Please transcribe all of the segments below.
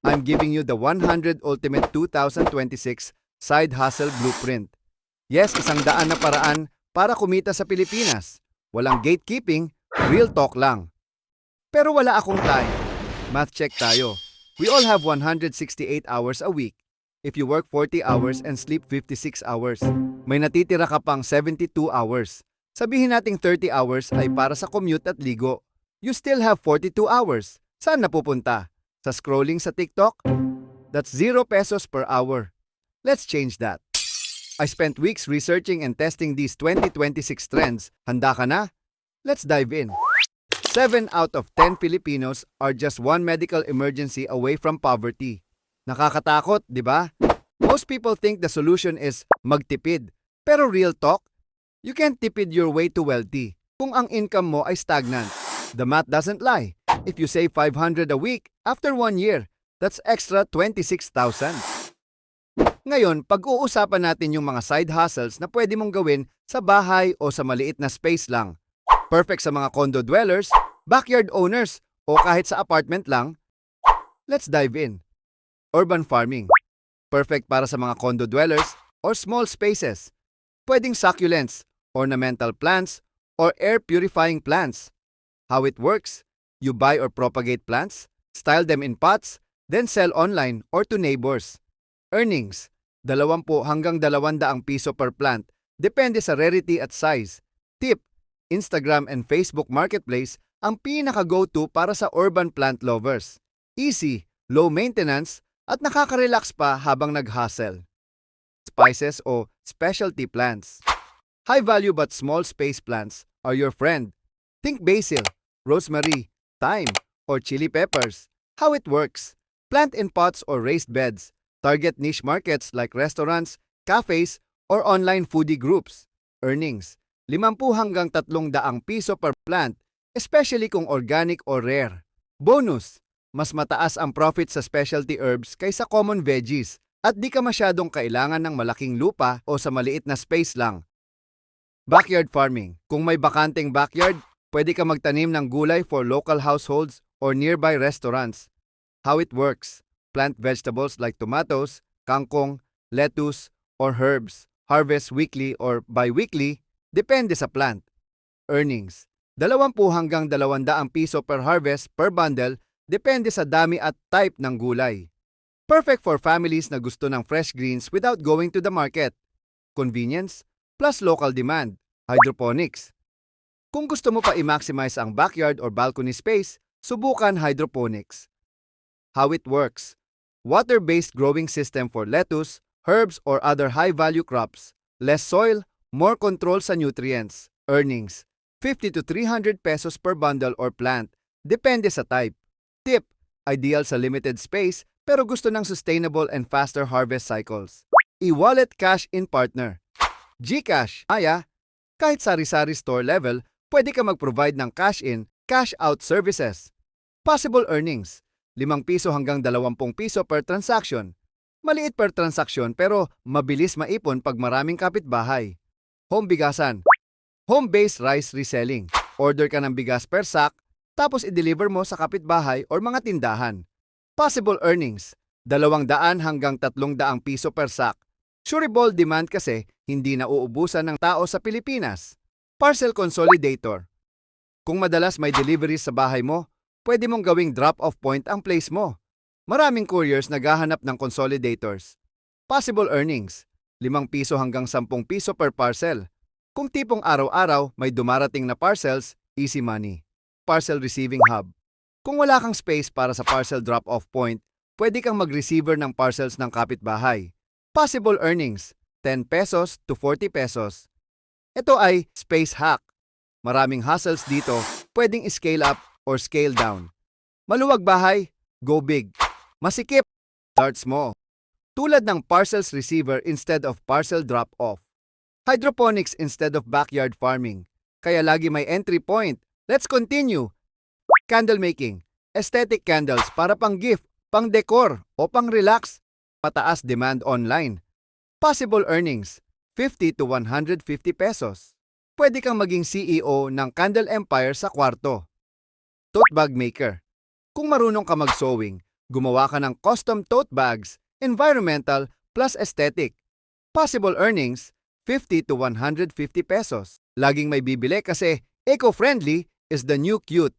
I'm giving you the 100 Ultimate 2026 Side Hustle Blueprint. Yes, 100 na paraan para kumita sa Pilipinas. Walang gatekeeping, real talk lang. Pero wala akong time. Math check tayo. We all have 168 hours a week. If you work 40 hours and sleep 56 hours, may natitira ka pang 72 hours. Sabihin nating 30 hours ay para sa commute at ligo. You still have 42 hours. Saan napupunta? Sa scrolling sa TikTok? That's 0 pesos per hour. Let's change that. I spent weeks researching and testing these 2026 trends. Handa ka na? Let's dive in. 7 out of 10 Filipinos are just one medical emergency away from poverty. Nakakatakot, di ba? Most people think the solution is magtipid. Pero real talk, you can't tipid your way to wealthy kung ang income mo ay stagnant. The math doesn't lie. If you save 500 a week, after 1 year, that's extra 26,000. Ngayon, pag-uusapan natin yung mga side hustles na pwede mong gawin sa bahay o sa maliit na space lang. Perfect sa mga condo dwellers, backyard owners, o kahit sa apartment lang. Let's dive in. Urban farming. Perfect para sa mga condo dwellers or small spaces. Pwedeng succulents, ornamental plants, or air purifying plants. How it works? You buy or propagate plants, style them in pots, then sell online or to neighbors. Earnings, 20 hanggang 200 piso per plant, depende sa rarity at size. Tip, Instagram and Facebook Marketplace ang pinaka-go-to para sa urban plant lovers. Easy, low maintenance, at nakaka-relax pa habang nag-hustle. Spices o specialty plants. High value but small space plants are your friend. Think basil, rosemary, thyme, or chili peppers. How it works? Plant in pots or raised beds. Target niche markets like restaurants, cafes, or online foodie groups. Earnings, 50 hanggang 300 piso per plant, especially kung organic or rare. Bonus, mas mataas ang profit sa specialty herbs kaysa common veggies at di ka masyadong kailangan ng malaking lupa o sa maliit na space lang. Backyard farming. Kung may bakanteng backyard, pwede ka magtanim ng gulay for local households or nearby restaurants. How it works? Plant vegetables like tomatoes, kangkong, lettuce, or herbs. Harvest weekly or bi-weekly, depende sa plant. Earnings, 20 hanggang 200 piso per harvest per bundle, depende sa dami at type ng gulay. Perfect for families na gusto ng fresh greens without going to the market. Convenience plus local demand. Hydroponics. Kung gusto mo pa i-maximize ang backyard or balcony space, subukan hydroponics. How it works? Water-based growing system for lettuce, herbs, or other high-value crops. Less soil, more control sa nutrients. Earnings, 50 to 300 pesos per bundle or plant. Depende sa type. Tip, ideal sa limited space pero gusto ng sustainable and faster harvest cycles. E-wallet cash in partner. GCash, Maya, kahit sari-sari store level, pwede ka mag-provide ng cash in, cash out services. Possible earnings, 5 piso hanggang 20 piso per transaction. Maliit per transaksyon pero mabilis maipon pag maraming kapitbahay. Home bigasan. Home-based rice reselling. Order ka ng bigas per sack, tapos i-deliver mo sa kapitbahay or mga tindahan. Possible earnings, 200 hanggang 300 piso per sack. Sureable demand kasi hindi na uubusan ng tao sa Pilipinas. Parcel consolidator. Kung madalas may deliveries sa bahay mo, pwede mong gawing drop-off point ang place mo. Maraming couriers naghahanap ng consolidators. Possible earnings, 5 piso hanggang 10 piso per parcel. Kung tipong araw-araw may dumarating na parcels, easy money. Parcel receiving hub. Kung wala kang space para sa parcel drop-off point, pwede kang mag-receiver ng parcels ng kapitbahay. Possible earnings, 10 pesos to 40 pesos. Ito ay space hack. Maraming hustles dito, pwedeng scale up or scale down. Maluwag bahay, go big. Masikip, start small. Tulad ng parcels receiver instead of parcel drop-off. Hydroponics instead of backyard farming. Kaya lagi may entry point. Let's continue. Candle making. Aesthetic candles para pang gift, pang decor, o pang relax. Mataas demand online. Possible earnings, 50 to 150 pesos. Pwede kang maging CEO ng candle empire sa kwarto. Tote bag maker. Kung marunong ka mag-sewing, Gumawa ka ng custom tote bags, environmental plus aesthetic. Possible earnings, 50 to 150 pesos. Laging may bibili kasi eco-friendly is the new cute.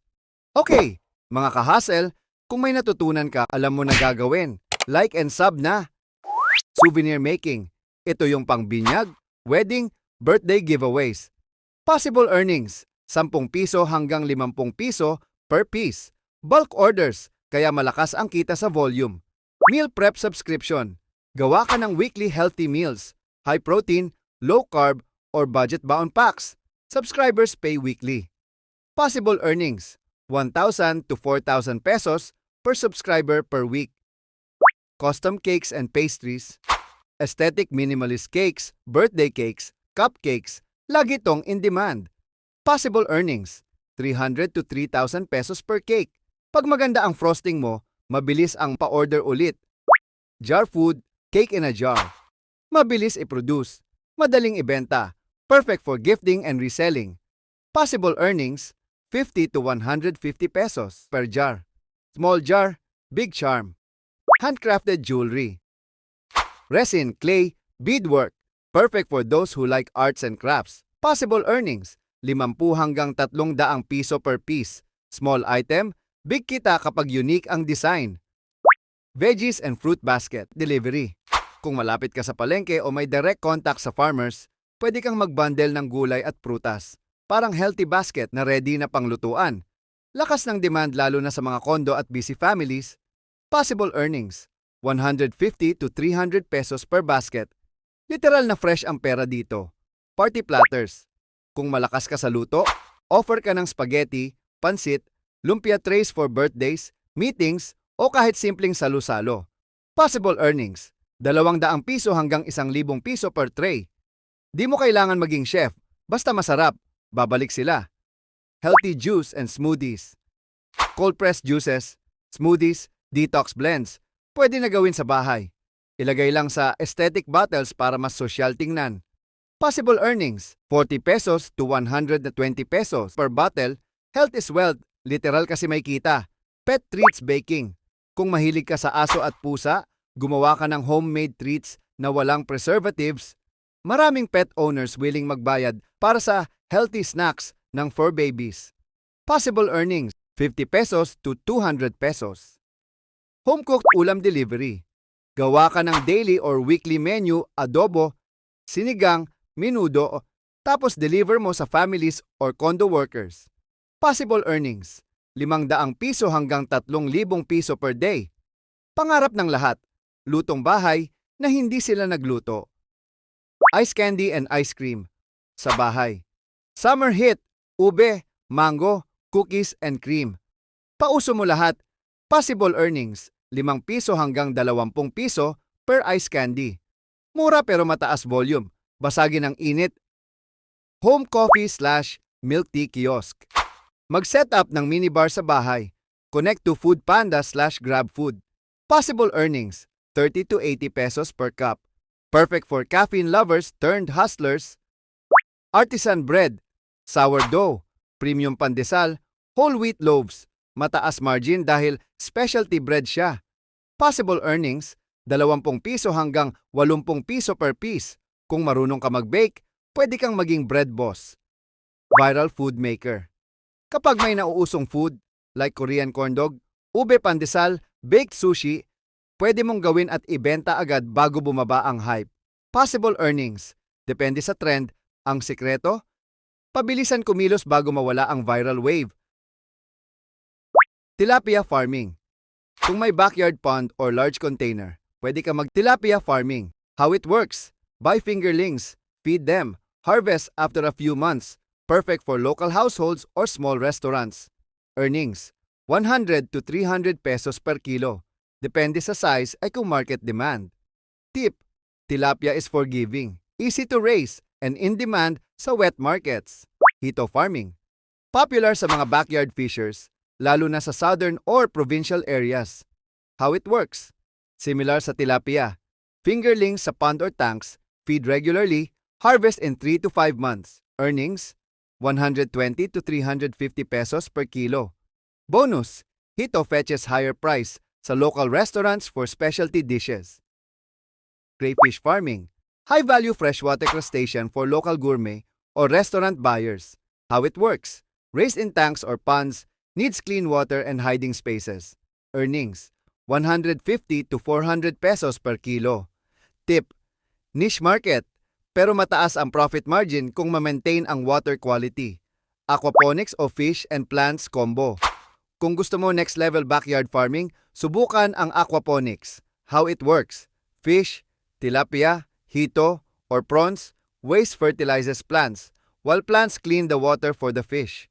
Okay, mga ka-hustle, kung may natutunan ka, alam mo na gagawin. Like and sub na. Souvenir making. Ito yung pangbinyag, wedding, birthday giveaways. Possible earnings, 10 piso hanggang 50 piso per piece. Bulk orders, kaya malakas ang kita sa volume. Meal prep subscription. Gawa ka ng weekly healthy meals, high protein, low carb, or budget-bound packs. Subscribers pay weekly. Possible earnings, 1,000 to 4,000 pesos per subscriber per week. Custom cakes and pastries, aesthetic minimalist cakes, birthday cakes, cupcakes, lagi tong in demand. Possible earnings, 300 to 3,000 pesos per cake. Pag maganda ang frosting mo, mabilis ang pa-order ulit. Jar food, cake in a jar. Mabilis i-produce, madaling ibenta, perfect for gifting and reselling. Possible earnings, 50 to 150 pesos per jar. Small jar, big charm. Handcrafted jewelry. Resin, clay, beadwork. Perfect for those who like arts and crafts. Possible earnings, 50 hanggang 300 piso per piece. Small item, big kita kapag unique ang design. Veggies and fruit basket delivery. Kung malapit ka sa palengke o may direct contact sa farmers, pwede kang mag-bundle ng gulay at prutas. Parang healthy basket na ready na panglutuan. Lakas ng demand lalo na sa mga kondo at busy families. Possible earnings, 150 to 300 pesos per basket. Literal na fresh ang pera dito. Party platters. Kung malakas ka sa luto, offer ka ng spaghetti, pansit, lumpia trays for birthdays, meetings, o kahit simpleng salu-salo. Possible earnings, 200 piso hanggang 1,000 piso per tray. Di mo kailangan maging chef, basta masarap, babalik sila. Healthy juice and smoothies. Cold-pressed juices, smoothies, detox blends, pwede na gawin sa bahay. Ilagay lang sa aesthetic bottles para mas sosyal tingnan. Possible earnings, 40 pesos to 120 pesos per bottle. Health is wealth, literal kasi may kita. Pet treats baking. Kung mahilig ka sa aso at pusa, gumawa ka ng homemade treats na walang preservatives. Maraming pet owners willing magbayad para sa healthy snacks ng fur babies. Possible earnings, 50 pesos to 200 pesos. Home-cooked ulam delivery. Gawa ka ng daily or weekly menu, adobo, sinigang, menudo, tapos deliver mo sa families or condo workers. Possible earnings, 500 piso hanggang 3,000 piso per day. Pangarap ng lahat, lutong bahay na hindi sila nagluto. Ice candy and ice cream sa bahay. Summer hit, ube, mango, cookies and cream. Pauso mo lahat. Possible earnings, 5 piso hanggang 20 piso per ice candy. Mura pero mataas volume, basagin ng init. Home coffee / milk tea kiosk. Mag-set up ng minibar sa bahay. Connect to Food Panda / Grab Food. Possible earnings, 30 to 80 pesos per cup. Perfect for caffeine lovers turned hustlers. Artisan bread, sourdough, premium pandesal, whole wheat loaves. Mataas margin dahil specialty bread siya. Possible earnings, 20 piso hanggang 80 piso per piece. Kung marunong ka mag-bake, pwede kang maging bread boss. Viral food maker. Kapag may nauusong food, like Korean corn dog, ube pandesal, baked sushi, pwede mong gawin at ibenta agad bago bumaba ang hype. Possible earnings, depende sa trend. Ang sikreto, pabilisan kumilos bago mawala ang viral wave. Tilapia farming. Kung may backyard pond or large container, pwede ka mag-tilapia farming. How it works? Buy fingerlings, feed them, harvest after a few months. Perfect for local households or small restaurants. Earnings, 100 to 300 pesos per kilo. Depende sa size ay kung market demand. Tip, tilapia is forgiving, easy to raise, and in demand sa wet markets. Hito farming. Popular sa mga backyard fishers, lalo na sa southern or provincial areas. How it works? Similar sa tilapia. Fingerlings sa pond or tanks, feed regularly, harvest in 3 to 5 months. Earnings, 120 to 350 pesos per kilo. Bonus, Hito fetches higher price, sa local restaurants for specialty dishes. Crayfish farming, high-value freshwater crustacean for local gourmet or restaurant buyers. How it works: raised in tanks or ponds, needs clean water and hiding spaces. Earnings: 150 to 400 pesos per kilo. Tip: niche market, pero mataas ang profit margin kung ma-maintain ang water quality. Aquaponics o fish and plants combo. Kung gusto mo next level backyard farming, subukan ang aquaponics. How it works: fish, tilapia, hito, or prawns, waste fertilizes plants, while plants clean the water for the fish.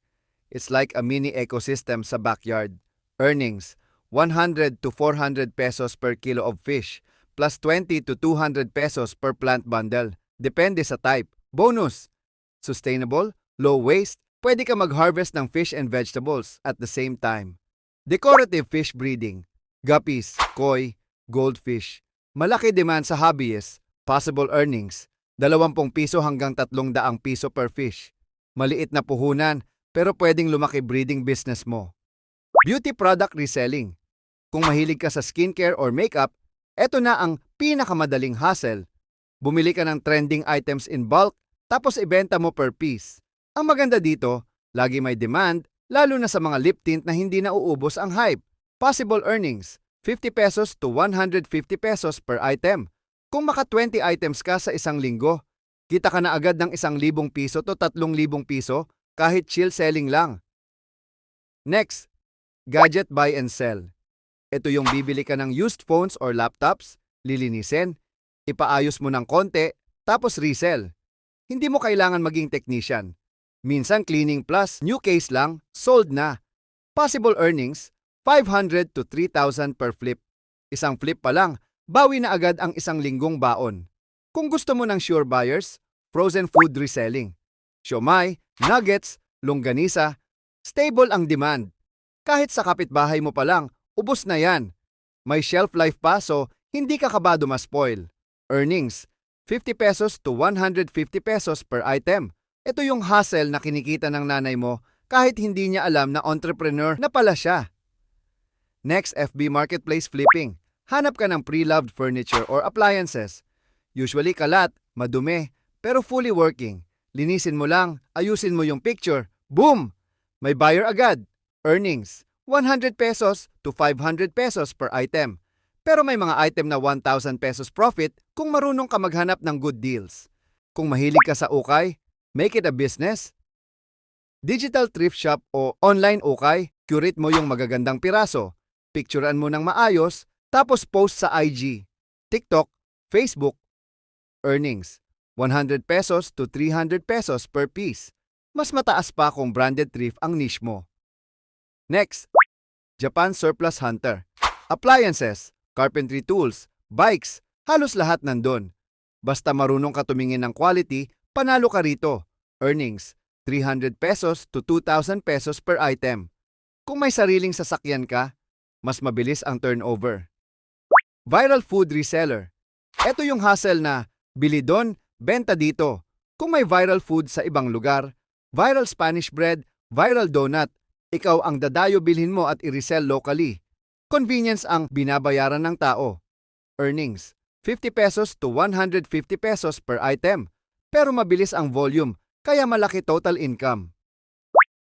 It's like a mini ecosystem sa backyard. Earnings: 100 to 400 pesos per kilo of fish, plus 20 to 200 pesos per plant bundle. Depende sa type. Bonus: sustainable, low waste, pwede ka mag-harvest ng fish and vegetables at the same time. Decorative fish breeding, guppies, koi, goldfish. Malaki demand sa hobbyists. Possible earnings: 20 piso hanggang 300 piso per fish. Maliit na puhunan, pero pwedeng lumaki breeding business mo. Beauty product reselling. Kung mahilig ka sa skincare or makeup, eto na ang pinakamadaling hustle. Bumili ka ng trending items in bulk, tapos ibenta mo per piece. Ang maganda dito, lagi may demand, lalo na sa mga lip tint na hindi nauubos ang hype. Possible earnings: 50 pesos to 150 pesos per item. Kung maka 20 items ka sa isang linggo, kita ka na agad ng 1,000 piso to 3,000 piso kahit chill selling lang. Next, gadget buy and sell. Ito yung bibili ka ng used phones or laptops, lilinisin, ipaayos mo ng konti, tapos resell. Hindi mo kailangan maging technician. Minsan cleaning plus, new case lang, sold na. Possible earnings: 500 to 3,000 per flip. Isang flip pa lang, bawi na agad ang 1 linggong baon. Kung gusto mo ng sure buyers, frozen food reselling. Siomai, nuggets, longganisa, stable ang demand. Kahit sa kapitbahay mo pa lang, ubos na yan. May shelf life pa, so hindi ka kabado ma-spoil. Earnings: 50 pesos to 150 pesos per item. Ito yung hustle na kinikita ng nanay mo kahit hindi niya alam na entrepreneur na pala siya. Next, FB Marketplace flipping. Hanap ka ng pre-loved furniture or appliances. Usually kalat, madumi, pero fully working. Linisin mo lang, ayusin mo yung picture, boom! May buyer agad. Earnings: 100 pesos to 500 pesos per item. Pero may mga item na 1,000 pesos profit kung marunong ka maghanap ng good deals. Kung mahilig ka sa ukay, make it a business. Digital thrift shop o online ukay, curate mo yung magagandang piraso. Picturean mo ng maayos, tapos post sa IG, TikTok, Facebook. Earnings: 100 pesos to 300 pesos per piece. Mas mataas pa kung branded thrift ang niche mo. Next, Japan Surplus Hunter. Appliances, carpentry tools, bikes, halos lahat nandun. Basta marunong ka tumingin ng quality, panalo ka rito. Earnings: 300 pesos to 2,000 pesos per item. Kung may sariling sasakyan ka, mas mabilis ang turnover. Viral food reseller. Ito yung hustle na bili doon, benta dito. Kung may viral food sa ibang lugar, viral Spanish bread, viral donut, ikaw ang dadayo bilhin mo at i-resell locally. Convenience ang binabayaran ng tao. Earnings: 50 pesos to 150 pesos per item. Pero mabilis ang volume, kaya malaki total income.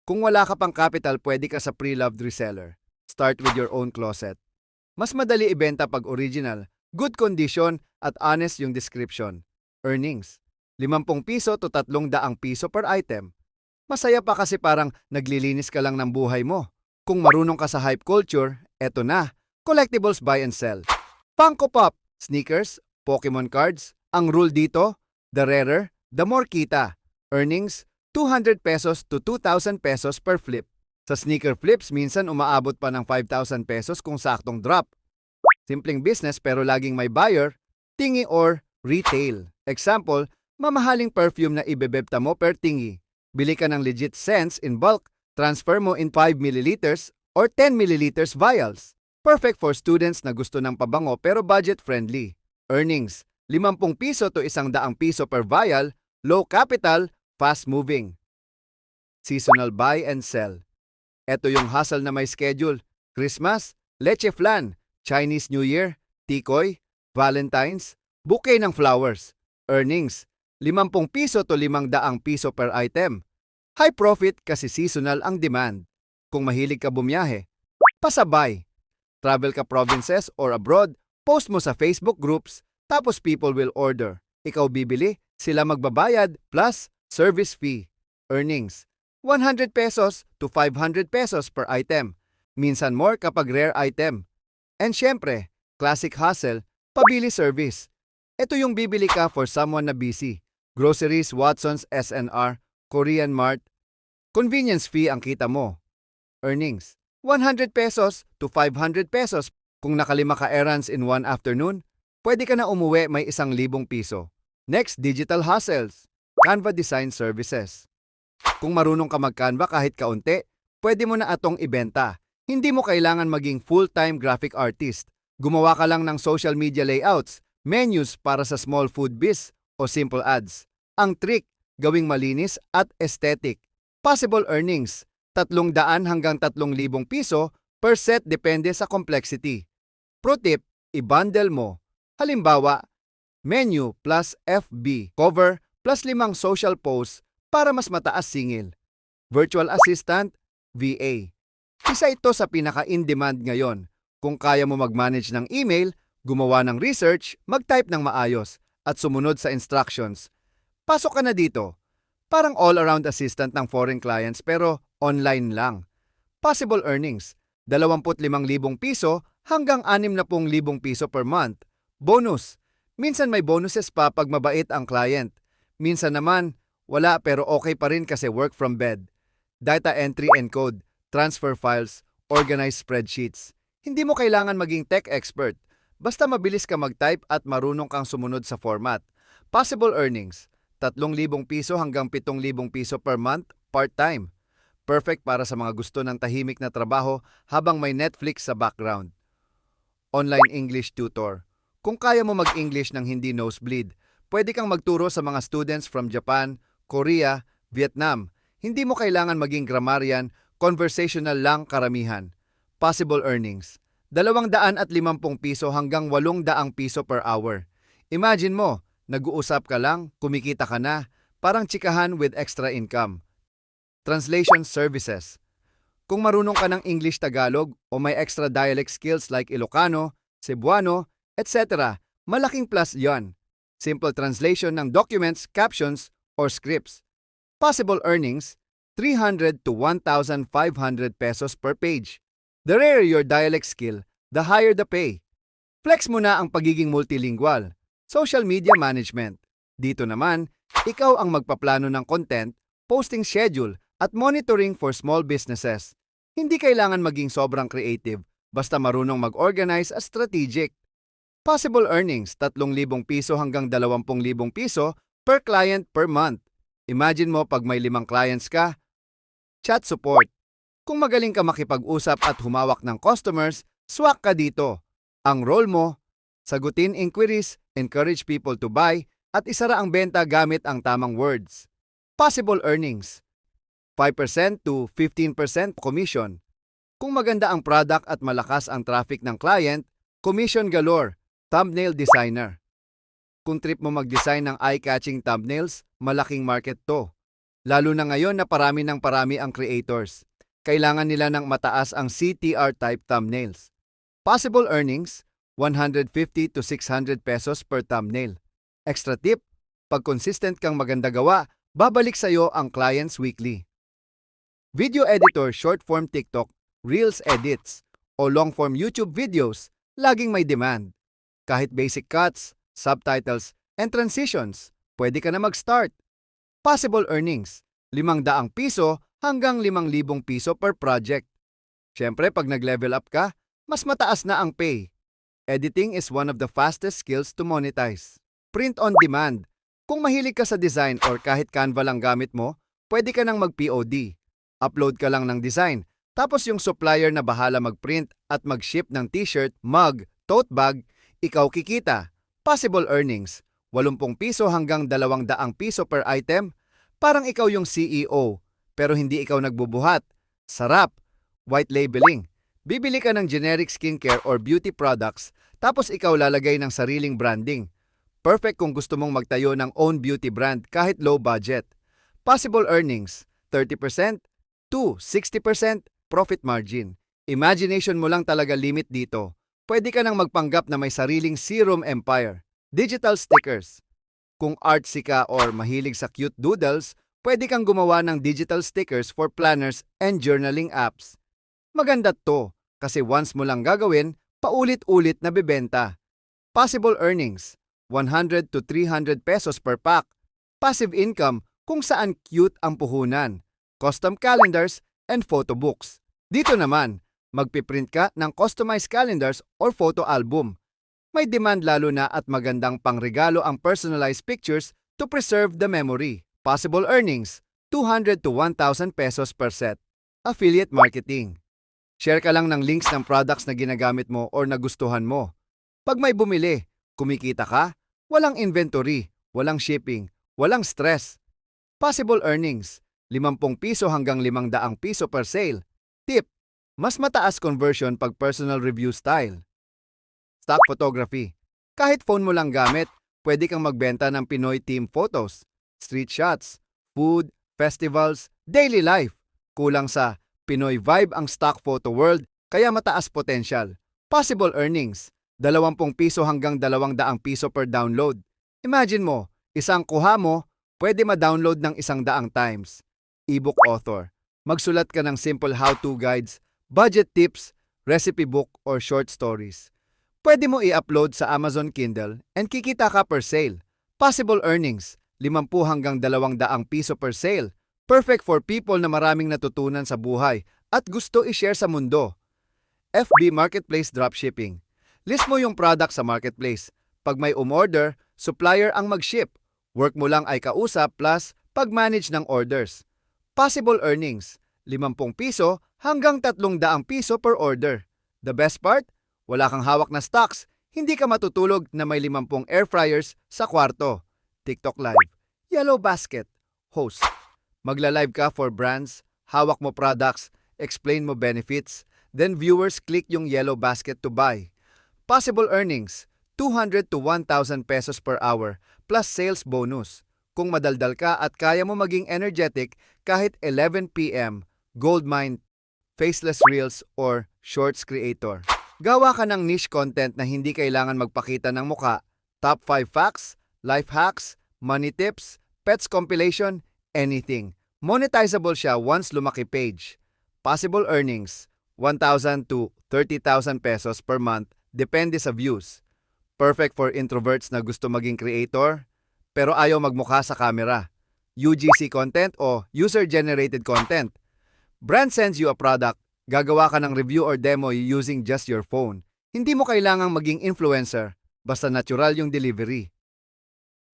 Kung wala ka pang capital, pwede ka sa pre-loved reseller. Start with your own closet. Mas madali ibenta pag original, good condition at honest yung description. Earnings: 50 piso to 300 piso per item. Masaya pa kasi parang naglilinis ka lang ng buhay mo. Kung marunong ka sa hype culture, eto na, collectibles buy and sell. Funko Pop, sneakers, Pokemon cards. Ang rule dito, the rarer, the more kita. Earnings: 200 pesos to 2,000 pesos per flip. Sa sneaker flips, minsan umaabot pa ng 5,000 pesos kung saktong drop. Simpleng business pero laging may buyer, tingi or retail. Example, mamahaling perfume na ibebebta mo per tingi. Bili ka ng legit scents in bulk, transfer mo in 5 ml or 10 ml vials. Perfect for students na gusto ng pabango pero budget friendly. Earnings: 50 piso to 100 piso per vial, low capital, fast moving. Seasonal buy and sell. Ito yung hustle na may schedule. Christmas, leche flan, Chinese New Year, tikoy, Valentine's, bouquet ng flowers. Earnings, 50 piso to 500 piso per item. High profit kasi seasonal ang demand. Kung mahilig ka bumiyahe, pasabay. Travel ka provinces or abroad, post mo sa Facebook groups, tapos people will order. Ikaw bibili, sila magbabayad, plus service fee. Earnings, 100 pesos to 500 pesos per item. Minsan more kapag rare item. And syempre, classic hustle, pabili service. Ito yung bibili ka for someone na busy. Groceries, Watson's, SNR, Korean Mart. Convenience fee ang kita mo. Earnings, 100 pesos to 500 pesos. Kung nakalima ka errands in one afternoon, pwede ka na umuwi may 1,000 piso. Next, digital hustles. Canva Design Services. Kung marunong ka mag-Canva kahit kaunti, pwede mo na atong ibenta. Hindi mo kailangan maging full-time graphic artist. Gumawa ka lang ng social media layouts, menus para sa small food biz o simple ads. Ang trick, gawing malinis at aesthetic. Possible earnings, 300 hanggang 3,000 piso per set depende sa complexity. Pro tip, i-bundle mo. Halimbawa, menu plus FB cover plus 5 social posts para mas mataas singil. Virtual assistant, VA. Isa ito sa pinaka-in-demand ngayon. Kung kaya mo mag-manage ng email, gumawa ng research, mag-type ng maayos, at sumunod sa instructions, pasok ka na dito. Parang all-around assistant ng foreign clients pero online lang. Possible earnings, 25,000 piso hanggang 60,000 piso per month. Bonus, minsan may bonuses pa pag mabait ang client. Minsan naman, wala pero okay pa rin kasi work from bed. Data entry and code, transfer files, organize spreadsheets. Hindi mo kailangan maging tech expert. Basta mabilis ka mag-type at marunong kang sumunod sa format. Possible earnings, 3,000 piso hanggang 7,000 piso per month, part-time. Perfect para sa mga gusto ng tahimik na trabaho habang may Netflix sa background. Online English tutor. Kung kaya mo mag-English ng hindi nosebleed, pwede kang magturo sa mga students from Japan, Korea, Vietnam. Hindi mo kailangan maging grammarian, conversational lang karamihan. Possible earnings, 250 piso hanggang 800 piso per hour. Imagine mo, nag-uusap ka lang, kumikita ka na, parang tsikahan with extra income. Translation services. Kung marunong ka ng English-Tagalog o may extra dialect skills like Ilocano, Cebuano, etc., malaking plus yon. Simple translation ng documents, captions, or scripts. Possible earnings, 300 to 1,500 pesos per page. The rarer your dialect skill, the higher the pay. Flex mo na ang pagiging multilingual. Social media management. Dito naman, ikaw ang magpaplano ng content, posting schedule, at monitoring for small businesses. Hindi kailangan maging sobrang creative, basta marunong mag-organize at strategic. Possible earnings, 3,000 piso hanggang 20,000 piso per client per month. Imagine mo pag may 5 clients ka. Chat support. Kung magaling ka makipag-usap at humawak ng customers, swak ka dito. Ang role mo, sagutin inquiries, encourage people to buy, at isara ang benta gamit ang tamang words. Possible earnings, 5% to 15% commission. Kung maganda ang product at malakas ang traffic ng client, commission galore, thumbnail designer. Kung trip mo mag-design ng eye-catching thumbnails, malaking market to. Lalo na ngayon na parami ang creators. Kailangan nila ng mataas ang CTR-type thumbnails. Possible earnings, 150 to 600 pesos per thumbnail. Extra tip, pag consistent kang maganda gawa, babalik sa'yo ang clients weekly. Video editor, short-form TikTok, Reels edits, o long-form YouTube videos, laging may demand. Kahit basic cuts, subtitles, and transitions, pwede ka na mag-start. Possible earnings, 500 piso hanggang 5,000 piso per project. Siyempre, pag nag-level up ka, mas mataas na ang pay. Editing is one of the fastest skills to monetize. Print on demand. Kung mahilig ka sa design or kahit Canva lang gamit mo, pwede ka nang mag-POD. Upload ka lang ng design, tapos yung supplier na bahala mag-print at mag-ship ng t-shirt, mug, tote bag, ikaw kikita. Possible earnings, 80 piso hanggang 200 piso per item. Parang ikaw yung CEO, pero hindi ikaw nagbubuhat. Sarap. White labeling. Bibili ka ng generic skincare or beauty products, tapos ikaw lalagay ng sariling branding. Perfect kung gusto mong magtayo ng own beauty brand kahit low budget. Possible earnings, 30% to 60% profit margin. Imagination mo lang talaga limit dito. Pwede ka nang magpanggap na may sariling serum empire. Digital stickers. Kung artsy ka or mahilig sa cute doodles, pwede kang gumawa ng digital stickers for planners and journaling apps. Maganda to kasi once mo lang gagawin, paulit-ulit na bebenta. Possible earnings, 100 to 300 pesos per pack. Passive income kung saan cute ang puhunan. Custom calendars and photo books. Dito naman, magpiprint ka ng customized calendars or photo album. May demand lalo na at magandang pangregalo ang personalized pictures to preserve the memory. Possible earnings, 200 to 1,000 pesos per set. Affiliate marketing. Share ka lang ng links ng products na ginagamit mo or nagustuhan mo. Pag may bumili, kumikita ka, walang inventory, walang shipping, walang stress. Possible earnings, 50 piso hanggang 500 piso per sale. Tip, mas mataas conversion pag personal review style. Stock photography. Kahit phone mo lang gamit, pwede kang magbenta ng Pinoy team photos, street shots, food, festivals, daily life. Kulang sa Pinoy vibe ang stock photo world, kaya mataas potential. Possible earnings, 20 piso hanggang 200 piso per download. Imagine mo, isang kuha mo, pwede ma-download ng 100 times. Ebook author. Magsulat ka ng simple how-to guides, budget tips, recipe book, or short stories. Pwede mo i-upload sa Amazon Kindle and kikita ka per sale. Possible earnings, 50 hanggang 200 piso per sale. Perfect for people na maraming natutunan sa buhay at gusto i-share sa mundo. FB Marketplace Dropshipping. List mo yung product sa marketplace. Pag may umorder, supplier ang mag-ship. Work mo lang ay kausap plus pag-manage ng orders. Possible earnings, 50 piso hanggang 300 piso per order. The best part? Wala kang hawak na stocks, hindi ka matutulog na may 50 air fryers sa kwarto. TikTok Live. Yellow Basket. Host. Magla-live ka for brands, hawak mo products, explain mo benefits, then viewers click yung yellow basket to buy. Possible earnings, 200 to 1,000 pesos per hour plus sales bonus. Kung madaldal ka at kaya mo maging energetic kahit 11 p.m., goldmine, faceless reels, or shorts creator. Gawa ka ng niche content na hindi kailangan magpakita ng muka, top 5 facts, life hacks, money tips, pets compilation, anything. Monetizable siya once lumaki page. Possible earnings, 1,000 to 30,000 pesos per month, depende sa views. Perfect for introverts na gusto maging creator, pero ayaw magmukha sa camera. UGC content o user-generated content. Brand sends you a product, gagawa ka ng review or demo using just your phone. Hindi mo kailangang maging influencer, basta natural yung delivery.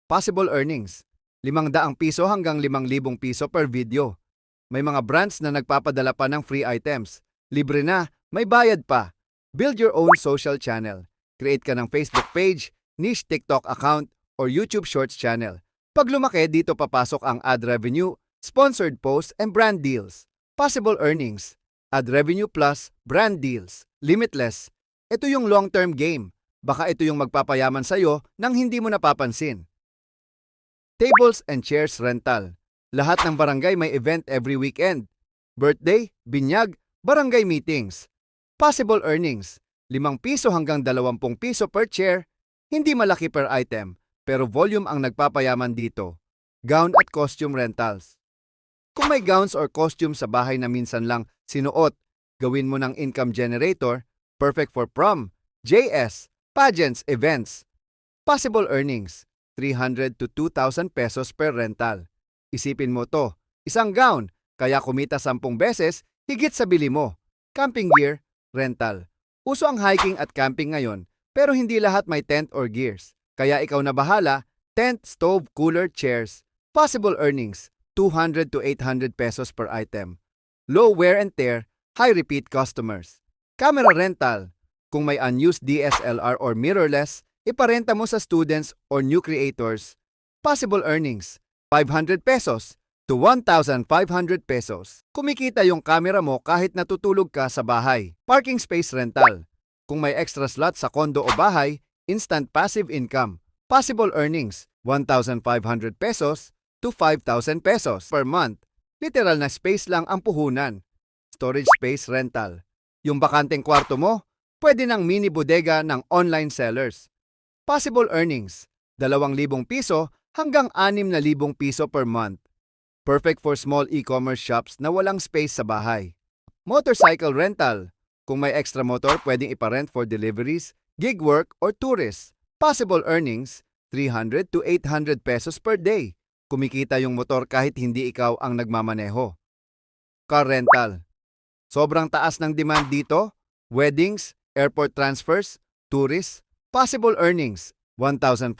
Possible earnings, 500 piso hanggang 5,000 piso per video. May mga brands na nagpapadala pa ng free items. Libre na, may bayad pa. Build your own social channel. Create ka ng Facebook page, niche TikTok account, or YouTube Shorts channel. Pag lumaki, dito papasok ang ad revenue, sponsored posts, and brand deals. Possible earnings, ad revenue plus brand deals. Limitless. Ito yung long-term game. Baka ito yung magpapayaman sa'yo nang hindi mo napapansin. Tables and chairs rental. Lahat ng barangay may event every weekend. Birthday, binyag, barangay meetings. Possible earnings, 5 piso hanggang 20 piso per chair. Hindi malaki per item, pero volume ang nagpapayaman dito. Gown at costume rentals. Kung may gowns or costume sa bahay na minsan lang sinuot, gawin mo ng income generator, perfect for prom, JS, pageants, events. Possible earnings, 300 to 2,000 pesos per rental. Isipin mo to, isang gown, kaya kumita 10 beses, higit sa bili mo. Camping gear, rental. Uso ang hiking at camping ngayon, pero hindi lahat may tent or gears. Kaya ikaw na bahala, tent, stove, cooler, chairs. Possible earnings, 200 to 800 pesos per item. Low wear and tear, high repeat customers. Camera rental. Kung may unused DSLR or mirrorless, iparenta mo sa students or new creators. Possible earnings, 500 pesos to 1,500 pesos. Kumikita yung camera mo kahit natutulog ka sa bahay. Parking space rental. Kung may extra slot sa kondo o bahay, instant passive income. Possible earnings, 1,500 pesos to 5,000 pesos per month. Literal na space lang ang puhunan. Storage space rental. Yung bakanteng kwarto mo, pwede ng mini bodega ng online sellers. Possible earnings, 2,000 piso hanggang 6,000 piso per month. Perfect for small e-commerce shops na walang space sa bahay. Motorcycle rental. Kung may extra motor, pwedeng iparent for deliveries, gig work, or tourists. Possible earnings, 300 to 800 pesos per day. Kumikita yung motor kahit hindi ikaw ang nagmamaneho. Car rental. Sobrang taas ng demand dito. Weddings, airport transfers, tourists. Possible earnings, 1,500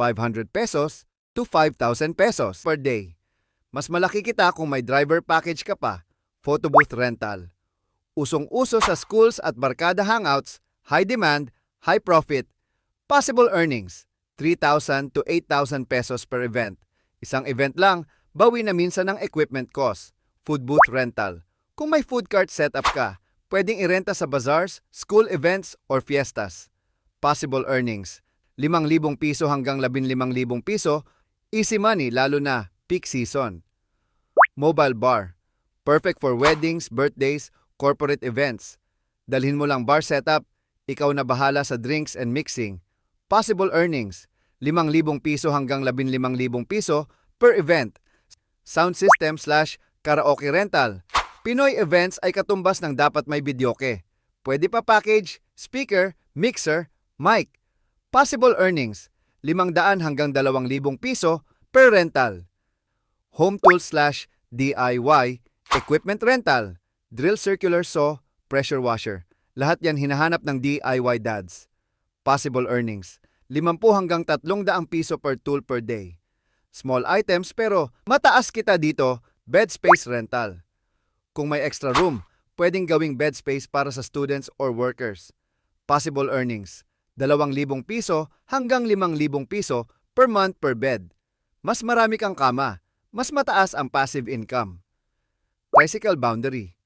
pesos to 5,000 pesos per day. Mas malaki kita kung may driver package ka pa. Photo booth rental. Usong-uso sa schools at barkada hangouts, high demand, high profit. Possible earnings, 3,000 to 8,000 pesos per event. Isang event lang, bawi na minsan ng equipment cost. Food booth rental. Kung may food cart setup ka, pwedeng irenta sa bazaars, school events, or fiestas. Possible earnings, 5,000 piso hanggang 15,000 piso, easy money lalo na peak season. Mobile bar. Perfect for weddings, birthdays, corporate events. Dalhin mo lang bar setup, ikaw na bahala sa drinks and mixing. Possible earnings, 5,000 piso hanggang 15,000 piso per event. Sound system / karaoke rental. Pinoy events ay katumbas ng dapat may videoke. Pwede pa package, speaker, mixer, mic. Possible earnings, 500 hanggang 2,000 piso per rental. Home tools / DIY, equipment rental, drill circular saw, pressure washer. Lahat yan hinahanap ng DIY dads. Possible earnings, 50 hanggang 300 piso per tool per day. Small items pero mataas kita dito, bed space rental. Kung may extra room, pwedeng gawing bed space para sa students or workers. Possible earnings, 2,000 piso hanggang 5,000 piso per month per bed. Mas marami kang kama, mas mataas ang passive income. Tricycle boundary.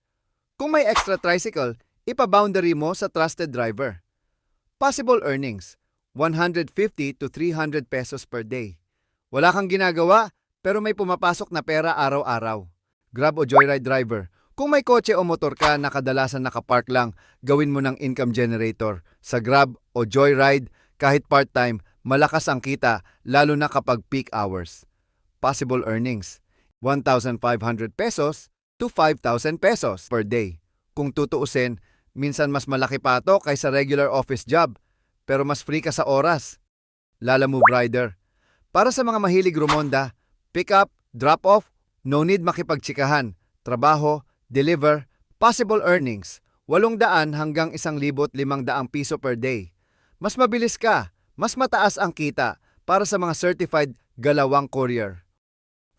Kung may extra tricycle, ipa-boundary mo sa trusted driver. Possible earnings, 150 to 300 pesos per day. Wala kang ginagawa, pero may pumapasok na pera araw-araw. Grab o Joyride driver. Kung may kotse o motor ka na kadalasan nakapark lang, gawin mo ng income generator. Sa Grab o Joyride, kahit part-time, malakas ang kita, lalo na kapag peak hours. Possible earnings, 1,500 pesos to 5,000 pesos per day. Kung tutuusin, minsan mas malaki pa ito kaysa regular office job, pero mas free ka sa oras. Lalamove rider. Para sa mga mahilig rumonda, pick up, drop off, no need makipagtsikahan, trabaho, deliver, possible earnings, 800 hanggang 1,500 piso per day. Mas mabilis ka, mas mataas ang kita para sa mga certified galawang courier.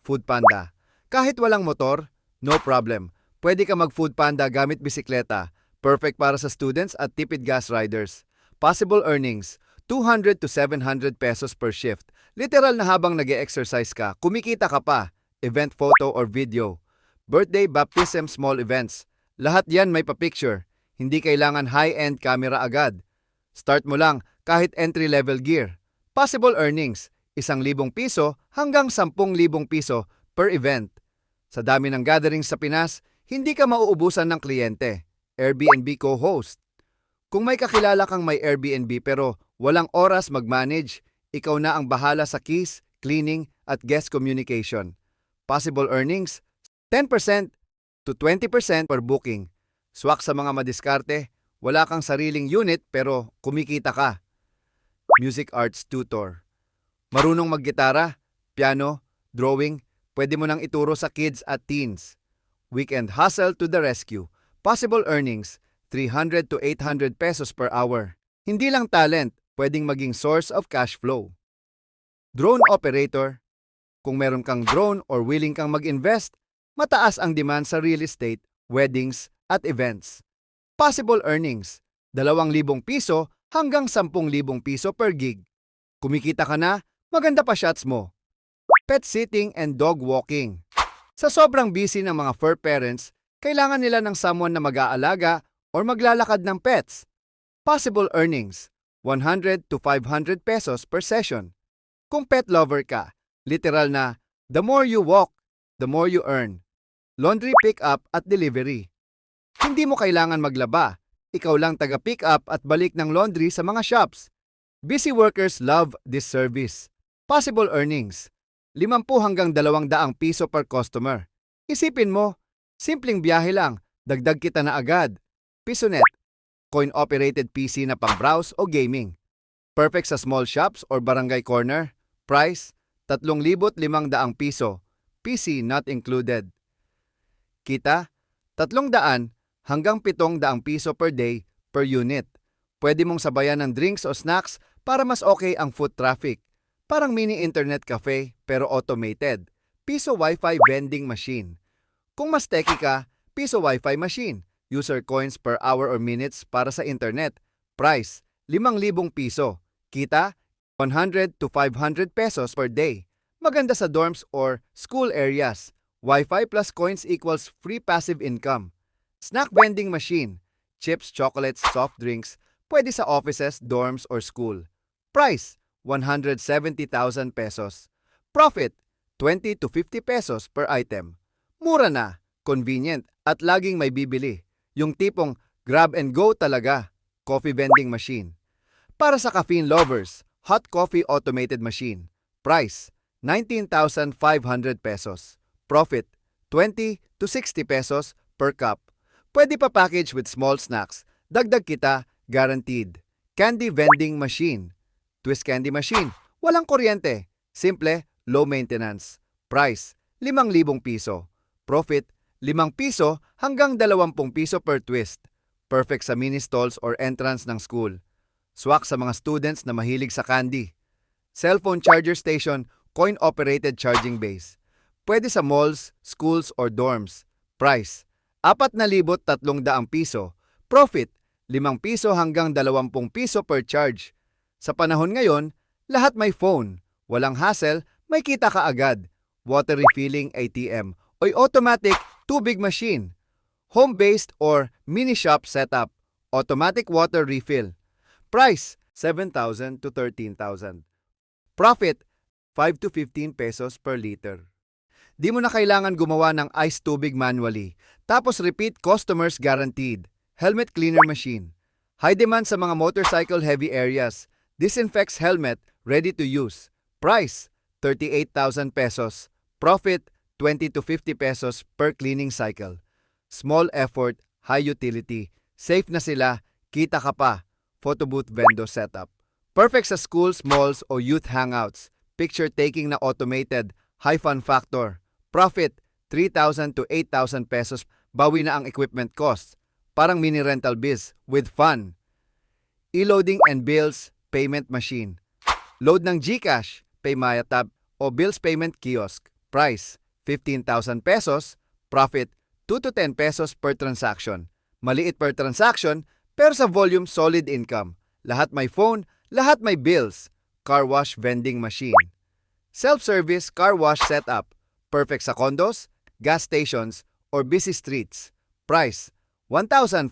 Food Panda. Kahit walang motor, no problem. Pwede ka mag-Food Panda gamit bisikleta. Perfect para sa students at tipid gas riders. Possible earnings, 200 to 700 pesos per shift. Literal na habang nag-e-exercise ka, kumikita ka pa. Event photo or video. Birthday, baptism, small events. Lahat yan may pa-picture. Hindi kailangan high-end camera agad. Start mo lang kahit entry-level gear. Possible earnings, 1,000 piso hanggang 10,000 piso per event. Sa dami ng gatherings sa Pinas, hindi ka mauubusan ng kliyente. Airbnb co-host. Kung may kakilala kang may Airbnb pero walang oras mag-manage, ikaw na ang bahala sa keys, cleaning, at guest communication. Possible earnings, 10% to 20% per booking. Swak sa mga madiskarte, wala kang sariling unit pero kumikita ka. Music arts tutor. Marunong maggitara, piano, drawing, pwede mo nang ituro sa kids at teens. Weekend hustle to the rescue. Possible earnings, 300 to 800 pesos per hour. Hindi lang talent, pwedeng maging source of cash flow. Drone operator. Kung meron kang drone or willing kang mag-invest, mataas ang demand sa real estate, weddings, at events. Possible earnings, 2,000 piso hanggang 10,000 piso per gig. Kumikita ka na, maganda pa shots mo. Pet sitting and dog walking. Sa sobrang busy ng mga fur parents, kailangan nila ng someone na mag-aalaga or maglalakad ng pets. Possible earnings, 100 to 500 pesos per session. Kung pet lover ka, literal na, the more you walk, the more you earn. Laundry pick-up at delivery. Hindi mo kailangan maglaba. Ikaw lang taga-pick up at balik ng laundry sa mga shops. Busy workers love this service. Possible earnings, 50 hanggang 200 piso per customer. Isipin mo, simpleng biyahe lang, dagdag kita na agad. Pisonet, coin-operated PC na pang-browse o gaming. Perfect sa small shops or barangay corner. Price, 3,500 piso. PC not included. Kita, 300 hanggang 700 piso per day per unit. Pwede mong sabayan ng drinks o snacks para mas okay ang foot traffic. Parang mini internet cafe pero automated. Piso Wi-Fi vending machine. Kung mas techy ka, piso Wi-Fi machine. User coins per hour or minutes para sa internet. Price, 5,000 piso. Kita, 100 to 500 pesos per day. Maganda sa dorms or school areas. Wi-Fi plus coins equals free passive income. Snack vending machine. Chips, chocolates, soft drinks. Pwede sa offices, dorms, or school. Price, 170,000 pesos. Profit, 20 to 50 pesos per item. Mura na, convenient, at laging may bibili. Yung tipong grab and go talaga. Coffee vending machine. Para sa caffeine lovers, hot coffee automated machine. Price, 19,500 pesos. Profit, 20 to 60 pesos per cup. Pwede pa package with small snacks. Dagdag kita, guaranteed. Candy vending machine. Twist candy machine. Walang kuryente. Simple, low maintenance. Price, 5,000 piso. Profit, 5 piso hanggang 20 piso per twist. Perfect sa mini stalls or entrance ng school. Swak sa mga students na mahilig sa candy. Cellphone charger station, coin-operated charging base. Pwede sa malls, schools, or dorms. Price, 4,300 piso. Profit, 5 piso hanggang 20 piso per charge. Sa panahon ngayon, lahat may phone. Walang hassle, may kita ka agad. Water refilling ATM o automatic tubig machine. Home-based or mini shop setup. Automatic water refill. Price, 7,000 to 13,000. Profit, 5 to 15 pesos per liter. Di mo na kailangan gumawa ng ice tubig manually. Tapos repeat customers guaranteed. Helmet cleaner machine. High demand sa mga motorcycle heavy areas. Disinfects helmet, ready to use. Price, 38,000 pesos. Profit, 20 to 50 pesos per cleaning cycle. Small effort, high utility. Safe na sila, kita ka pa. Photo booth vendor setup. Perfect sa schools, malls o youth hangouts. Picture taking na automated, high fun factor. Profit, 3,000 to 8,000 pesos. Bawi na ang equipment cost. Parang mini rental biz with fun. E-loading and bills payment machine. Load ng GCash, Paymaya tab o bills payment kiosk. Price, 15,000 pesos. Profit, 2 to 10 pesos per transaction. Maliit per transaction, pero sa volume solid income. Lahat may phone, lahat may bills. Car wash vending machine. Self-service car wash setup. Perfect sa condos, gas stations, or busy streets. Price, 1,500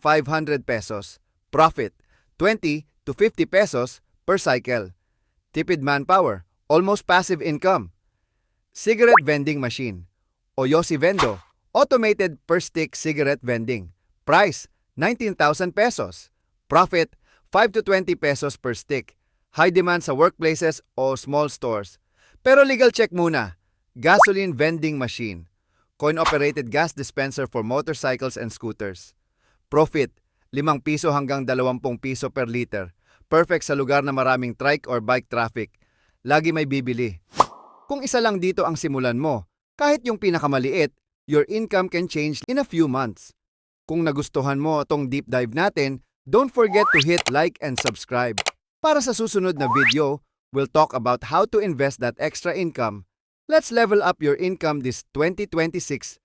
pesos. Profit, 20 to 50 pesos per cycle. Tipid manpower, almost passive income. Cigarette vending machine. O Yossi Vendo, automated per stick cigarette vending. Price, 19,000 pesos. Profit, 5 to 20 pesos per stick. High demand sa workplaces o small stores. Pero legal check muna. Gasoline vending machine. Coin-operated gas dispenser for motorcycles and scooters. Profit, 5 piso hanggang 20 piso per liter. Perfect sa lugar na maraming trike or bike traffic. Lagi may bibili. Kung isa lang dito ang simulan mo, kahit yung pinakamaliit, your income can change in a few months. Kung nagustuhan mo itong deep dive natin, don't forget to hit like and subscribe. Para sa susunod na video, we'll talk about how to invest that extra income. Let's level up your income this 2026